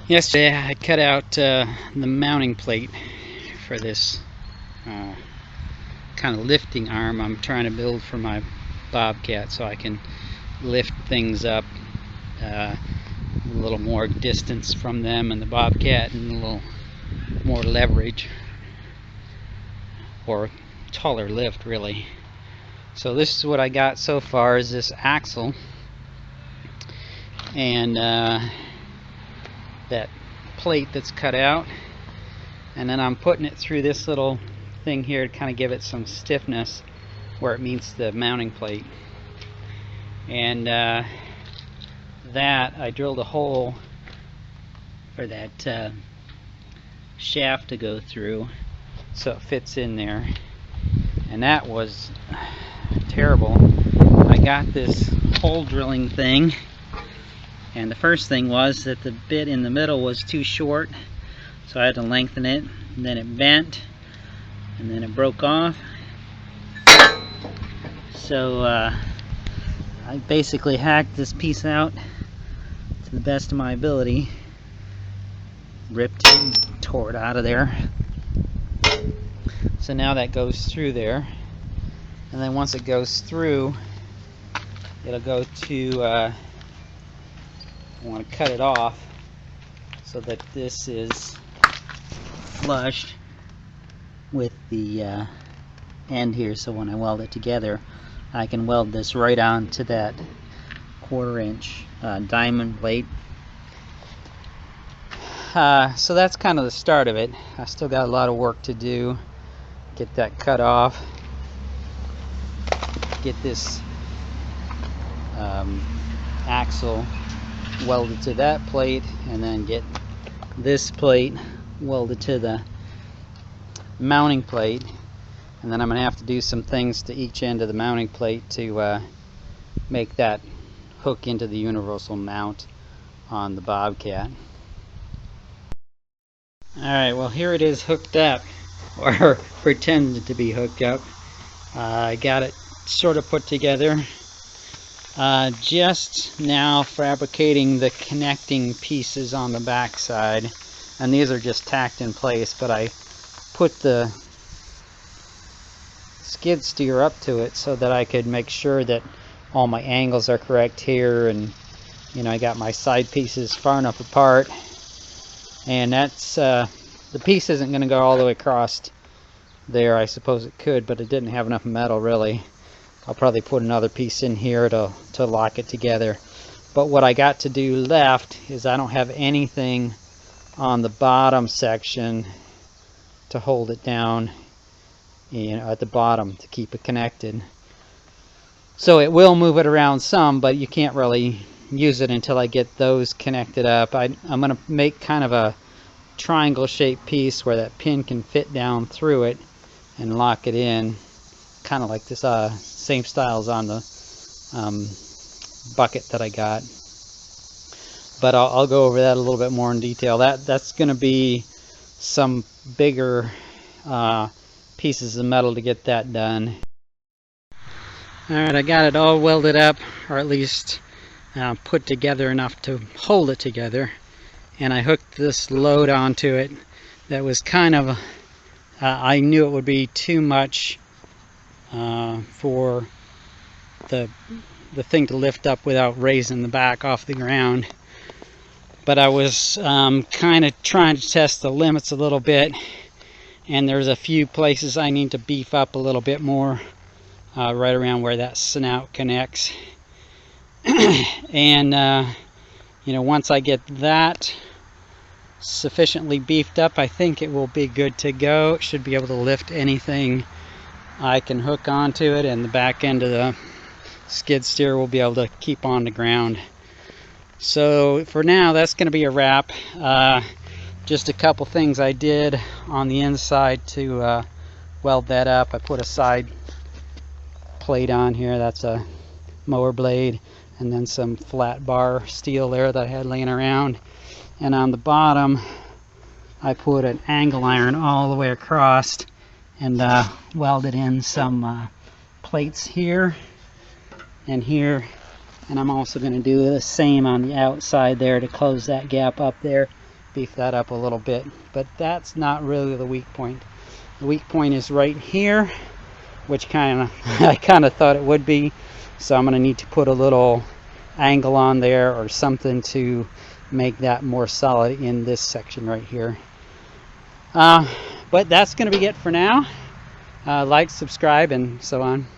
Yesterday I cut out the mounting plate for this kind of lifting arm I'm trying to build for my bobcat, so I can lift things up a little more distance from them and the bobcat, and a little more leverage, or taller lift really. So this is what I got so far, is this axle and that plate that's cut out, and then I'm putting it through this little thing here to kind of give it some stiffness where it meets the mounting plate. And that I drilled a hole for that shaft to go through so it fits in there, and that was terrible. I got this hole drilling thing, and the first thing was that the bit in the middle was too short, so I had to lengthen it, and then it bent, and then it broke off. So I basically hacked this piece out to the best of my ability, ripped it and tore it out of there. So now that goes through there, and then once it goes through, it'll go to I want to cut it off so that this is flush with the end here, so when I weld it together I can weld this right onto that 1/4 inch diamond plate. So that's kind of the start of it. I still got a lot of work to do. Get that cut off, get this axle welded to that plate, and then get this plate welded to the mounting plate. And then I'm going to have to do some things to each end of the mounting plate to make that hook into the universal mount on the bobcat. Alright, well here it is hooked up, or pretended to be hooked up. I got it sort of put together. Just now fabricating the connecting pieces on the back side, and these are just tacked in place, but I put the skid steer up to it so that I could make sure that all my angles are correct here, and you know, I got my side pieces far enough apart, and that's the piece isn't going to go all the way across there. I suppose it could, but it didn't have enough metal really. I'll probably put another piece in here to lock it together. But what I got to do left is I don't have anything on the bottom section to hold it down, you know, at the bottom to keep it connected. So it will move it around some, but you can't really use it until I get those connected up. I'm going to make kind of a triangle shaped piece where that pin can fit down through it and lock it in, kind of like this same style as on the bucket that I got. But I'll go over that a little bit more in detail. That's going to be some bigger pieces of metal to get that done. Alright, I got it all welded up, or at least put together enough to hold it together, and I hooked this load onto it that was kind of I knew it would be too much for the thing to lift up without raising the back off the ground. But I was kind of trying to test the limits a little bit, and there's a few places I need to beef up a little bit more, right around where that snout connects. And you know, once I get that sufficiently beefed up, I think it will be good to go. It should be able to lift anything I can hook onto it, and the back end of the skid steer will be able to keep on the ground. So for now, that's going to be a wrap. Just a couple things I did on the inside to weld that up. I put a side plate on here, that's a mower blade, and then some flat bar steel there that I had laying around. And on the bottom I put an angle iron all the way across and welded in some plates here and here, and I'm also going to do the same on the outside there to close that gap up there beef that up a little bit, but that's not really the weak point. The weak point is right here, which I kind of thought it would be, so I'm going to need to put a little angle on there or something to make that more solid in this section right here. But that's going to be it for now. Like, subscribe, and so on.